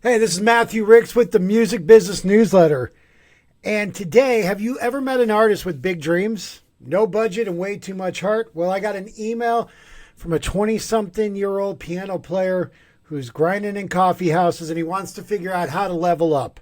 Hey, this is Matthew Ricks with the Music Business Newsletter. And today, have you ever met an artist with big dreams, no budget, and way too much heart? Well, I got an email from a 20-something-year-old piano player who's grinding in coffee houses and he wants to figure out how to level up.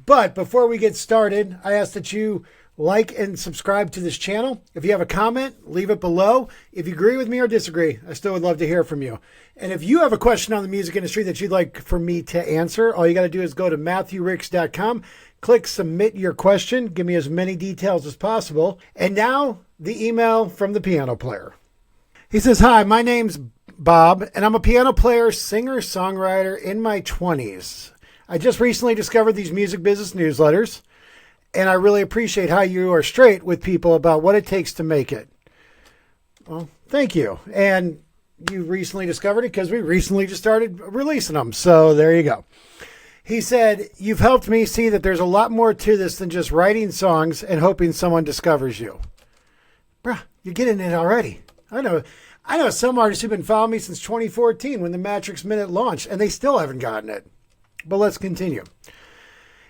But before we get started, I ask that you like and subscribe to this channel. If you have a comment, leave it below. If you agree with me or disagree, I still would love to hear from you. And if you have a question on the music industry that you'd like for me to answer, all you got to do is go to MatthewRicks.com, click submit your question, give me as many details as possible. And now the email from the piano player. He says, "Hi, my name's Bob, and I'm a piano player, singer, songwriter in my 20s. I just recently discovered these music business newsletters, and I really appreciate how you are straight with people about what it takes to make it." Well, thank you. And you recently discovered it because we recently just started releasing them. So there you go. He said, "You've helped me see that there's a lot more to this than just writing songs and hoping someone discovers you." Bruh, you're getting it already. I know some artists who've been following me since 2014 when the Matrix Minute launched, and they still haven't gotten it. But let's continue.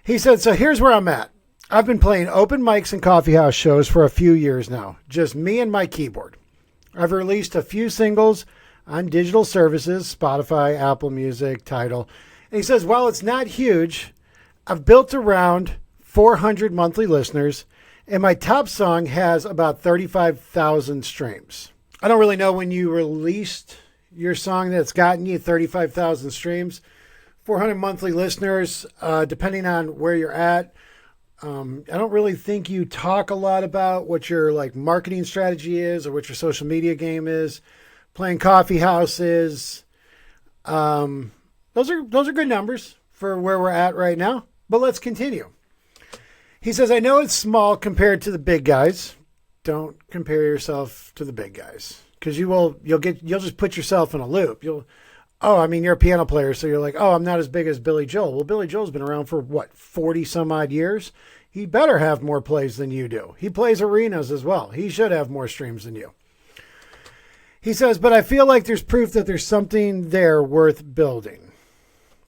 He said, "So here's where I'm at. I've been playing open mics and coffee house shows for a few years now, just me and my keyboard. I've released a few singles on digital services, Spotify, Apple Music, Tidal." And he says, "While it's not huge, I've built around 400 monthly listeners, and my top song has about 35,000 streams." I don't really know when you released your song that's gotten you 35,000 streams. 400 monthly listeners, depending on where you're at. I don't really think you talk a lot about what your marketing strategy is or what your social media game is. Playing coffee houses. Those are good numbers for where we're at right now. But let's continue. He says, "I know it's small compared to the big guys. Don't compare yourself to the big guys because you'll just put yourself in a loop. You're a piano player, so you're like, oh, I'm not as big as Billy Joel. Well, Billy Joel's been around for 40 some odd years. He better have more plays than you do. He plays arenas as well. He should have more streams than you." He says, "But I feel like there's proof that there's something there worth building.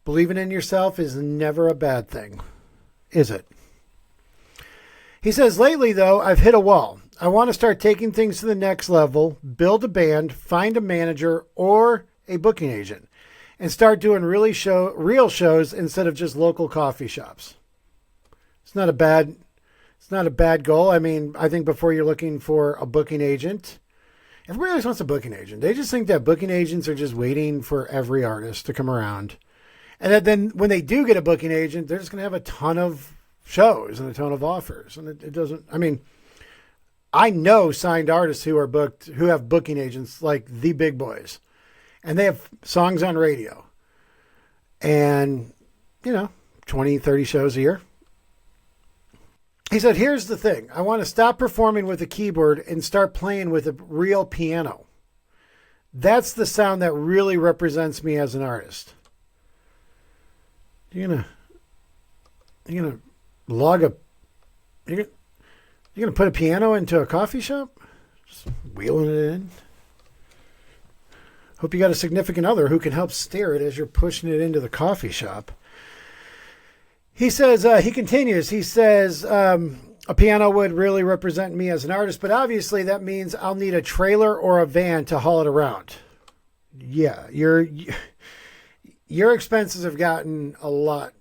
Believing in yourself is never a bad thing, is it?" He says, "Lately, though, I've hit a wall. I want to start taking things to the next level, build a band, find a manager or a booking agent, and start doing real shows instead of just local coffee shops." It's not a bad goal. I mean, I think before you're looking for a booking agent, everybody always wants a booking agent. They just think that booking agents are just waiting for every artist to come around. And that then when they do get a booking agent, they're just going to have a ton of shows and a ton of offers. And it doesn't, I mean, I know signed artists who are booked, who have booking agents like the big boys. And they have songs on radio. And, 20, 30 shows a year. He said, "Here's the thing. I want to stop performing with a keyboard and start playing with a real piano. That's the sound that really represents me as an artist." You're gonna put a piano into a coffee shop? Just wheeling it in? Hope you got a significant other who can help steer it as you're pushing it into the coffee shop. He says, he continues, he says, "A piano would really represent me as an artist, but obviously that means I'll need a trailer or a van to haul it around." Yeah, your expenses have gotten a lot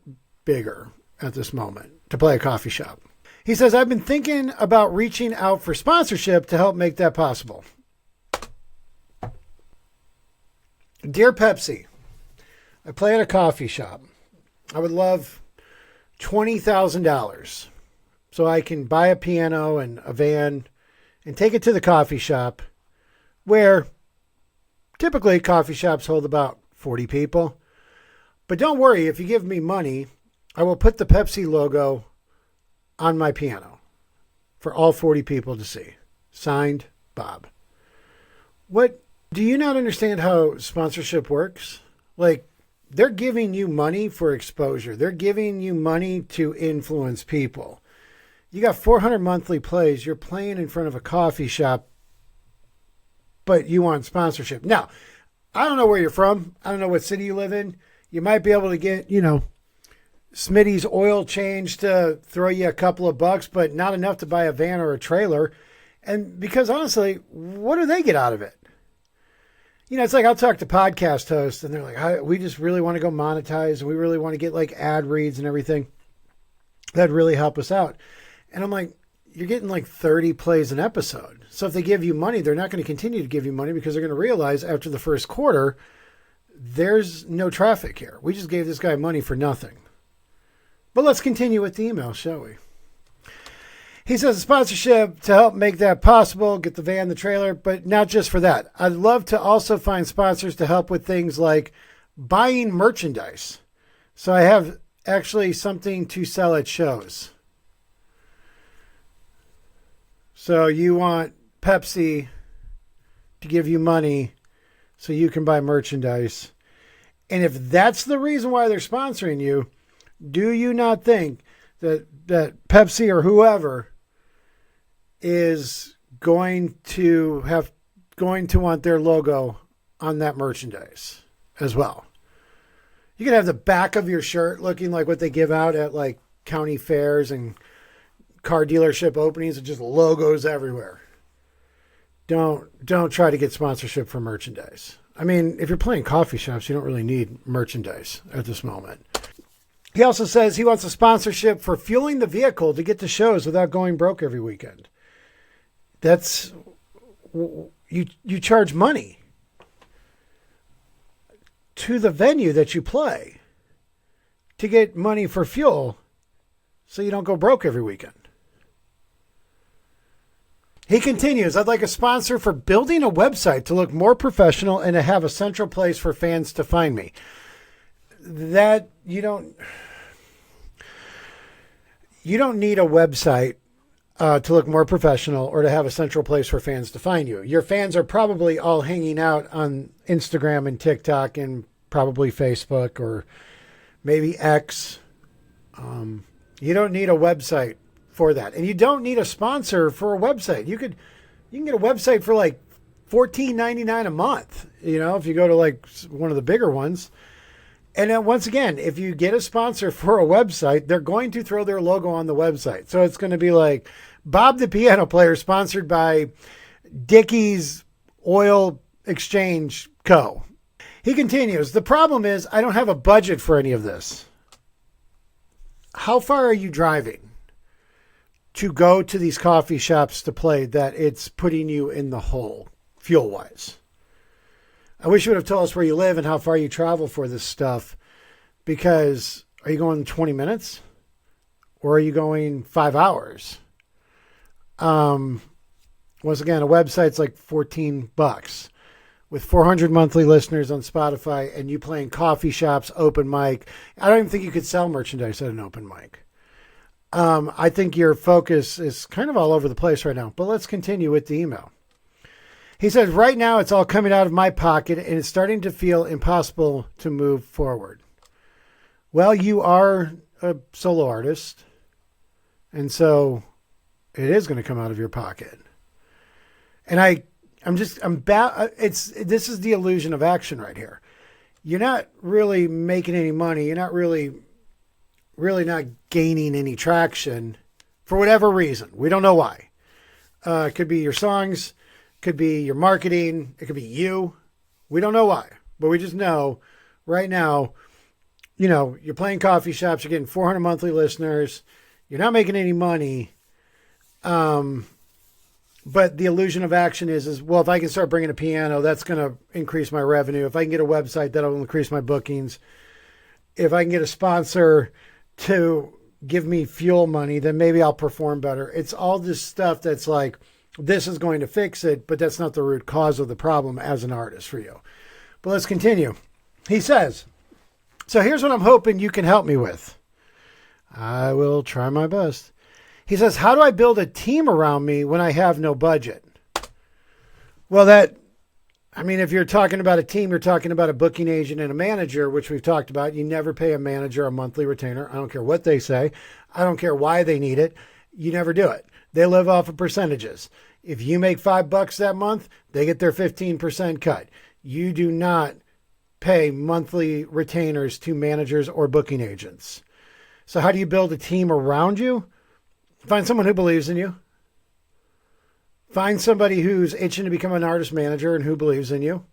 bigger at this moment to play a coffee shop. He says, "I've been thinking about reaching out for sponsorship to help make that possible." Dear Pepsi, I play at a coffee shop. I would love $20,000 so I can buy a piano and a van and take it to the coffee shop where typically coffee shops hold about 40 people. But don't worry, if you give me money, I will put the Pepsi logo on my piano for all 40 people to see. Signed, Bob. What? Do you not understand how sponsorship works? They're giving you money for exposure. They're giving you money to influence people. You got 400 monthly plays. You're playing in front of a coffee shop, but you want sponsorship. Now, I don't know where you're from. I don't know what city you live in. You might be able to get, Smitty's oil change to throw you a couple of bucks, but not enough to buy a van or a trailer. And because honestly, what do they get out of it? You know, it's like I'll talk to podcast hosts and they're like, we just really want to go monetize. And we really want to get like ad reads and everything. That'd really help us out. And I'm like, you're getting like 30 plays an episode. So if they give you money, they're not going to continue to give you money because they're going to realize after the first quarter, there's no traffic here. We just gave this guy money for nothing. But let's continue with the email, shall we? He says, sponsorship to help make that possible, get the van, the trailer, but not just for that. I'd love to also find sponsors to help with things like buying merchandise. So I have actually something to sell at shows. So you want Pepsi to give you money so you can buy merchandise. And if that's the reason why they're sponsoring you, do you not think that Pepsi or whoever is going to want their logo on that merchandise as well? You can have the back of your shirt looking like what they give out at like county fairs and car dealership openings with just logos everywhere. Don't try to get sponsorship for merchandise. I mean, if you're playing coffee shops, you don't really need merchandise at this moment. He also says he wants a sponsorship for fueling the vehicle to get to shows without going broke every weekend. That's, you charge money to the venue that you play to get money for fuel so you don't go broke every weekend. He continues, I'd like a sponsor for building a website to look more professional and to have a central place for fans to find me. That you don't need a website to look more professional or to have a central place for fans to find you. Your fans are probably all hanging out on Instagram and TikTok and probably Facebook or maybe X. You don't need a website for that. And you don't need a sponsor for a website. You can get a website for like $14.99 a month, you know, if you go to like one of the bigger ones. And then once again, if you get a sponsor for a website, they're going to throw their logo on the website. So it's going to be like Bob the Piano Player sponsored by Dickey's Oil Exchange Co. He continues, the problem is I don't have a budget for any of this. How far are you driving to go to these coffee shops to play that it's putting you in the hole fuel-wise? I wish you would have told us where you live and how far you travel for this stuff, because are you going 20 minutes or are you going 5 hours? Once again, a website's like $14 with 400 monthly listeners on Spotify and you playing coffee shops, open mic. I don't even think you could sell merchandise at an open mic. I think your focus is kind of all over the place right now, but let's continue with the email. He says, right now it's all coming out of my pocket and it's starting to feel impossible to move forward. Well, you are a solo artist, and so it is going to come out of your pocket. And this is the illusion of action right here. You're not really making any money. You're not really not gaining any traction for whatever reason. We don't know why. It could be your songs, could be your marketing, it could be you. We don't know why, but we just know right now, you know, you're playing coffee shops, you're getting 400 monthly listeners, you're not making any money. But the illusion of action is, well, if I can start bringing a piano, that's going to increase my revenue. If I can get a website, that'll increase my bookings. If I can get a sponsor to give me fuel money, then maybe I'll perform better. It's all this stuff that's like, this is going to fix it, but that's not the root cause of the problem as an artist for you. But let's continue. He says, so here's what I'm hoping you can help me with. I will try my best. He says, how do I build a team around me when I have no budget? Well, if you're talking about a team, you're talking about a booking agent and a manager, which we've talked about. You never pay a manager a monthly retainer. I don't care what they say. I don't care why they need it. You never do it. They live off of percentages. If you make $5 that month, they get their 15% cut. You do not pay monthly retainers to managers or booking agents. So how do you build a team around you? Find someone who believes in you. Find somebody who's itching to become an artist manager and who believes in you.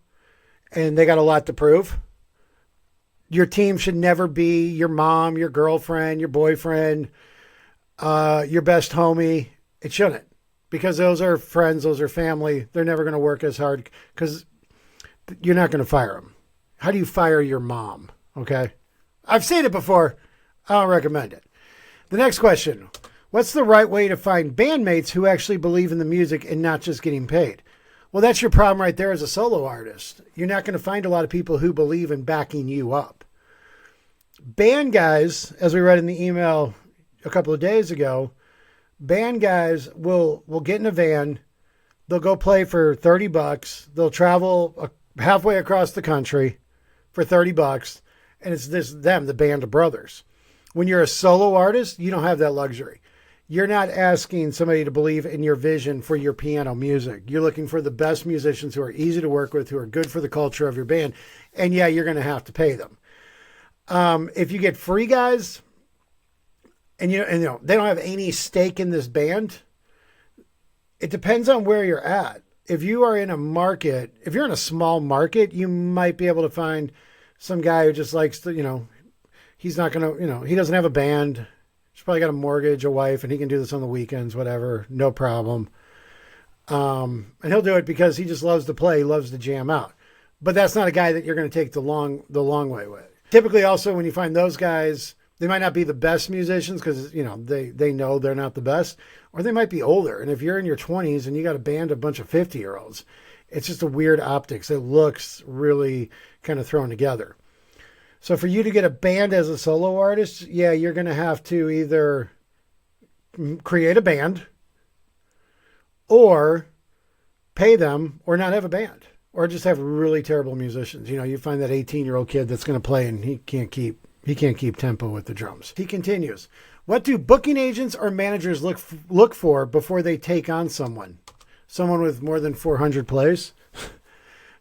And they got a lot to prove. Your team should never be your mom, your girlfriend, your boyfriend, your best homie. It shouldn't, because those are friends, those are family. They're never going to work as hard because you're not going to fire them. How do you fire your mom? Okay. I've seen it before. I don't recommend it. The next question. What's the right way to find bandmates who actually believe in the music and not just getting paid? Well, that's your problem right there as a solo artist. You're not going to find a lot of people who believe in backing you up. Band guys, as we read in the email a couple of days ago, band guys will get in a van. They'll go play for $30. They'll travel halfway across the country for $30. And it's them, the band of brothers. When you're a solo artist, you don't have that luxury. You're not asking somebody to believe in your vision for your piano music. You're looking for the best musicians who are easy to work with, who are good for the culture of your band. And yeah, you're going to have to pay them. If you get free guys and they don't have any stake in this band, it depends on where you're at. If you are in a market, if you're in a small market, you might be able to find some guy who just likes to, he's not going to, he doesn't have a band. He's probably got a mortgage, a wife, and he can do this on the weekends, whatever, no problem. And he'll do it because he just loves to play, he loves to jam out. But that's not a guy that you're going to take the long way with. Typically, also, when you find those guys, they might not be the best musicians because, they know they're not the best, or they might be older. And if you're in your 20s and you got a band of a bunch of 50-year-olds, it's just a weird optics. It looks really kind of thrown together. So for you to get a band as a solo artist, yeah, you're going to have to either create a band or pay them or not have a band or just have really terrible musicians. You find that 18-year-old kid that's going to play and he can't keep tempo with the drums. He continues. What do booking agents or managers look for before they take on someone? Someone with more than 400 plays?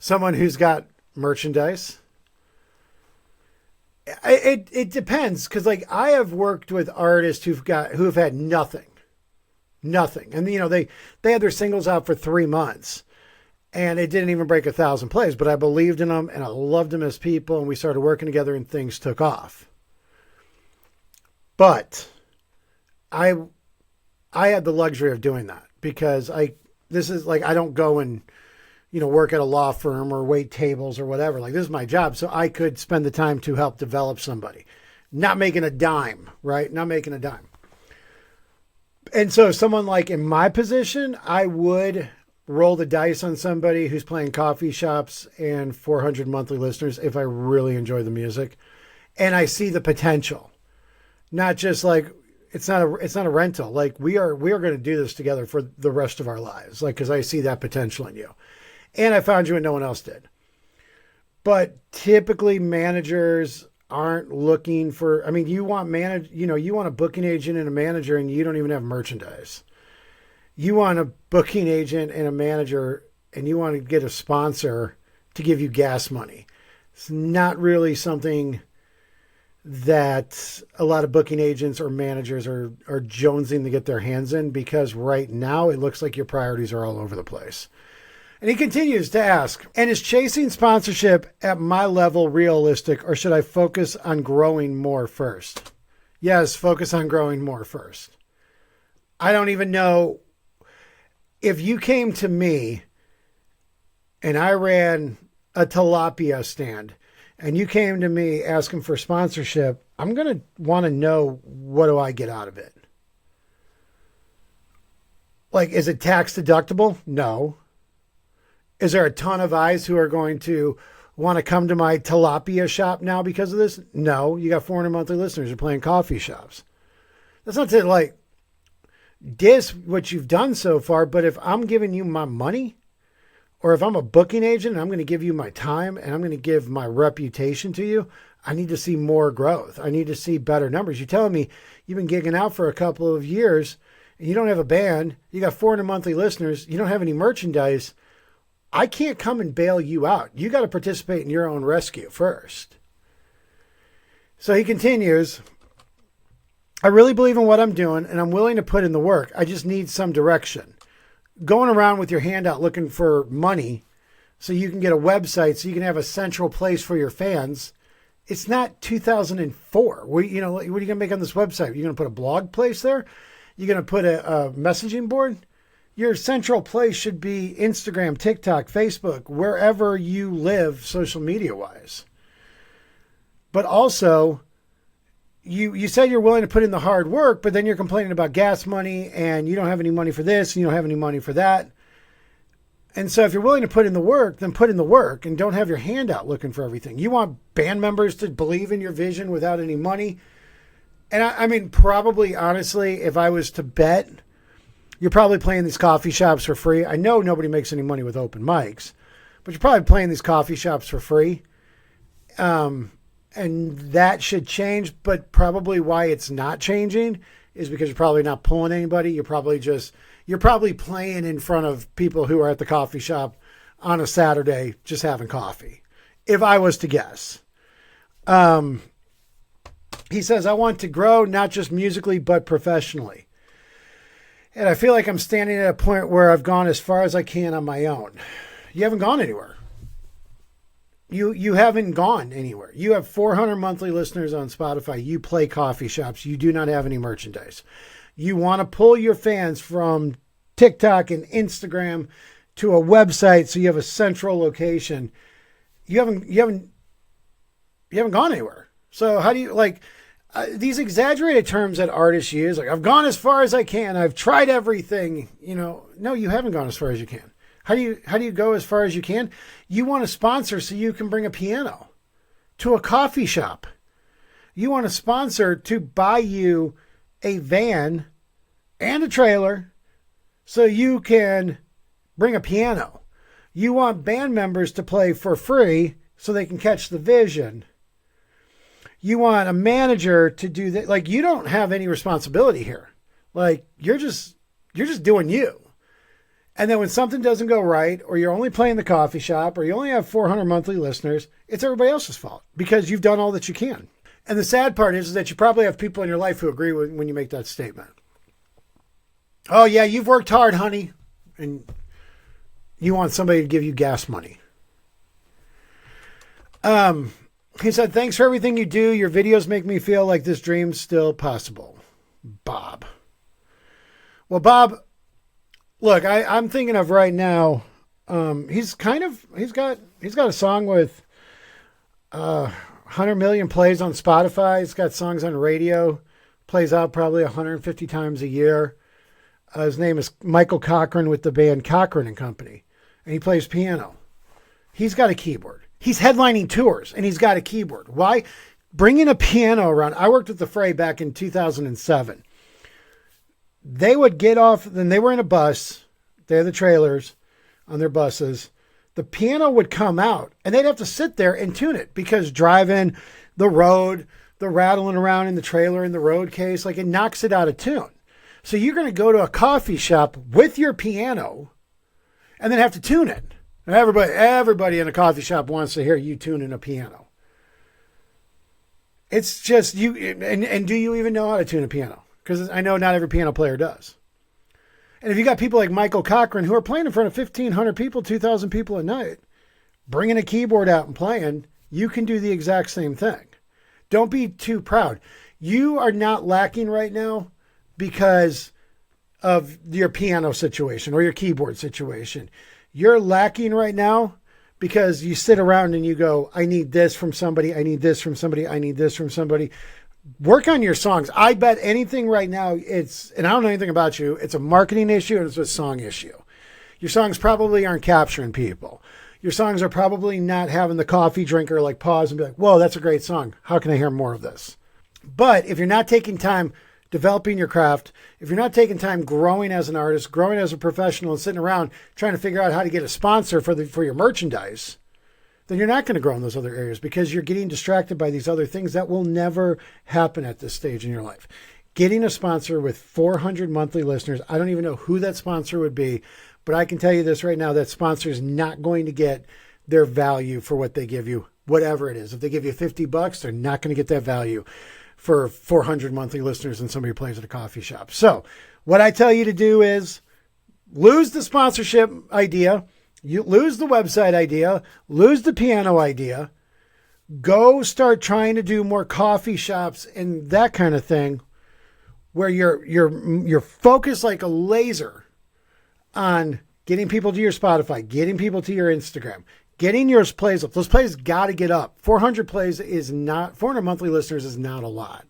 Someone who's got merchandise? It depends, because I have worked with artists who have had nothing, and they had their singles out for 3 months, and it didn't even break 1,000 plays. But I believed in them, and I loved them as people, and we started working together, and things took off. But I had the luxury of doing that because I don't go and work at a law firm or wait tables or whatever. This is my job. So I could spend the time to help develop somebody, not making a dime, right? Not making a dime. And so someone in my position, I would roll the dice on somebody who's playing coffee shops and 400 monthly listeners if I really enjoy the music and I see the potential. Not just it's not a rental. We are going to do this together for the rest of our lives. because I see that potential in you. And I found you and no one else did. But typically managers aren't looking for, you want you want a booking agent and a manager and you don't even have merchandise. You want a booking agent and a manager and you want to get a sponsor to give you gas money. It's not really something that a lot of booking agents or managers are jonesing to get their hands in, because right now it looks like your priorities are all over the place. And he continues to ask, and is chasing sponsorship at my level realistic, or should I focus on growing more first? Yes, focus on growing more first. I don't even know if you came to me and I ran a tilapia stand and you came to me asking for sponsorship, I'm going to want to know, what do I get out of it? Is it tax deductible? No. Is there a ton of eyes who are going to want to come to my tilapia shop now because of this? No. You got 400 monthly listeners. You're playing coffee shops. That's not to diss what you've done so far, but if I'm giving you my money, or if I'm a booking agent and I'm going to give you my time and I'm going to give my reputation to you, I need to see more growth. I need to see better numbers. You're telling me you've been gigging out for a couple of years and you don't have a band. You got 400 monthly listeners. You don't have any merchandise. I can't come and bail you out. You got to participate in your own rescue first. So he continues, I really believe in what I'm doing and I'm willing to put in the work. I just need some direction. Going around with your hand out looking for money so you can get a website, so you can have a central place for your fans. It's not 2004. What are you going to make on this website? You're going to put a blog place there? You're going to put a messaging board? Your central place should be Instagram, TikTok, Facebook, wherever you live social media wise. But also, you said you're willing to put in the hard work, but then you're complaining about gas money and you don't have any money for this and you don't have any money for that. And so if you're willing to put in the work, then put in the work and don't have your hand out looking for everything. You want band members to believe in your vision without any money. And I mean, probably, honestly, if I was to bet, you're probably playing these coffee shops for free. I know nobody makes any money with open mics, but you're probably playing these coffee shops for free. And that should change, but probably why it's not changing is because you're probably not pulling anybody. You're probably playing in front of people who are at the coffee shop on a Saturday just having coffee, if I was to guess. He says, I want to grow not just musically, but professionally. And I feel like I'm standing at a point where I've gone as far as I can on my own. You haven't gone anywhere. You haven't gone anywhere. You have 400 monthly listeners on Spotify. You play coffee shops. You do not have any merchandise. You want to pull your fans from TikTok and Instagram to a website so you have a central location. You haven't gone anywhere. So how do you these exaggerated terms that artists use? Like, I've gone as far as I can. I've tried everything. No, you haven't gone as far as you can. How do you go as far as you can? You want a sponsor so you can bring a piano to a coffee shop. You want a sponsor to buy you a van and a trailer so you can bring a piano. You want band members to play for free so they can catch the vision. You want a manager to do that. Like, you don't have any responsibility here. Like, you're just doing you. And then when something doesn't go right, or you're only playing the coffee shop, or you only have 400 monthly listeners, it's everybody else's fault because you've done all that you can. And the sad part is that you probably have people in your life who agree with when you make that statement. Oh yeah, you've worked hard, honey. And you want somebody to give you gas money. He said, thanks for everything you do. Your videos make me feel like this dream's still possible. Bob. Well, Bob, look, I'm thinking of right now. He's got a song with 100 million plays on Spotify. He's got songs on radio. Plays out probably 150 times a year. His name is Michael Cochran with the band Cochran and Company, and he plays piano. He's got a keyboard. He's headlining tours, and he's got a keyboard. Why? Bringing a piano around. I worked with the Fray back in 2007. They would get off, then they were in a bus. They had the trailers on their buses. The piano would come out, and they'd have to sit there and tune it because driving the road, the rattling around in the trailer in the road case, like, it knocks it out of tune. So you're going to go to a coffee shop with your piano and then have to tune it. And everybody in a coffee shop wants to hear you tuning a piano. It's just you. And do you even know how to tune a piano? Because I know not every piano player does. And if you got people like Michael Cochran who are playing in front of 1,500 people, 2,000 people a night, bringing a keyboard out and playing, you can do the exact same thing. Don't be too proud. You are not lacking right now because of your piano situation or your keyboard situation. You're lacking right now because you sit around and you go, I need this from somebody. I need this from somebody. I need this from somebody. Work on your songs. I bet anything right now, and I don't know anything about you, it's a marketing issue and it's a song issue. Your songs probably aren't capturing people. Your songs are probably not having the coffee drinker like pause and be like, whoa, that's a great song. How can I hear more of this? But if you're not taking time developing your craft, if you're not taking time growing as an artist, growing as a professional, and sitting around trying to figure out how to get a sponsor for your merchandise, then you're not going to grow in those other areas because you're getting distracted by these other things that will never happen at this stage in your life. Getting a sponsor with 400 monthly listeners, I don't even know who that sponsor would be, but I can tell you this right now, that sponsor is not going to get their value for what they give you, whatever it is. If they give you $50, they're not going to get that value. for 400 monthly listeners and somebody who plays at a coffee shop. So what I tell you to do is lose the sponsorship idea, you lose the website idea, lose the piano idea, go start trying to do more coffee shops and that kind of thing where you're focused like a laser on getting people to your Spotify, getting people to your Instagram, getting your plays up. Those plays got to get up. 400 plays is not, 400 monthly listeners is not a lot.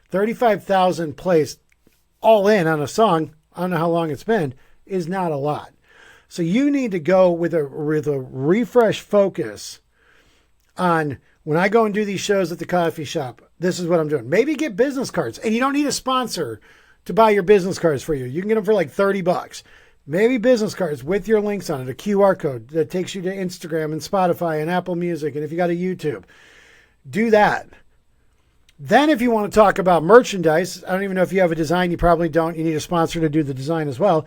35,000 plays all in on a song, I don't know how long it's been, is not a lot. So you need to go with a refresh focus on when I go and do these shows at the coffee shop, this is what I'm doing. Maybe get business cards. And you don't need a sponsor to buy your business cards for you. You can get them for like $30. Maybe business cards with your links on it, a QR code that takes you to Instagram and Spotify and Apple Music. And if you got a YouTube, do that. Then if you want to talk about merchandise, I don't even know if you have a design. You probably don't. You need a sponsor to do the design as well.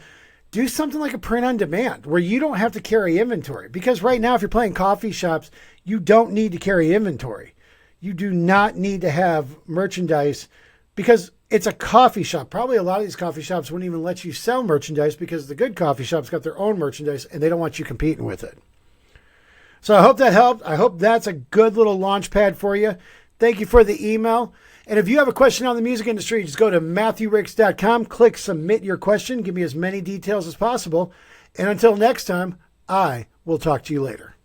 Do something like a print on demand where you don't have to carry inventory. Because right now, if you're playing coffee shops, you don't need to carry inventory. You do not need to have merchandise because it's a coffee shop. Probably a lot of these coffee shops wouldn't even let you sell merchandise because the good coffee shops got their own merchandise and they don't want you competing with it. So I hope that helped. I hope that's a good little launch pad for you. Thank you for the email. And if you have a question on the music industry, just go to MatthewRicks.com, click submit your question, give me as many details as possible. And until next time, I will talk to you later.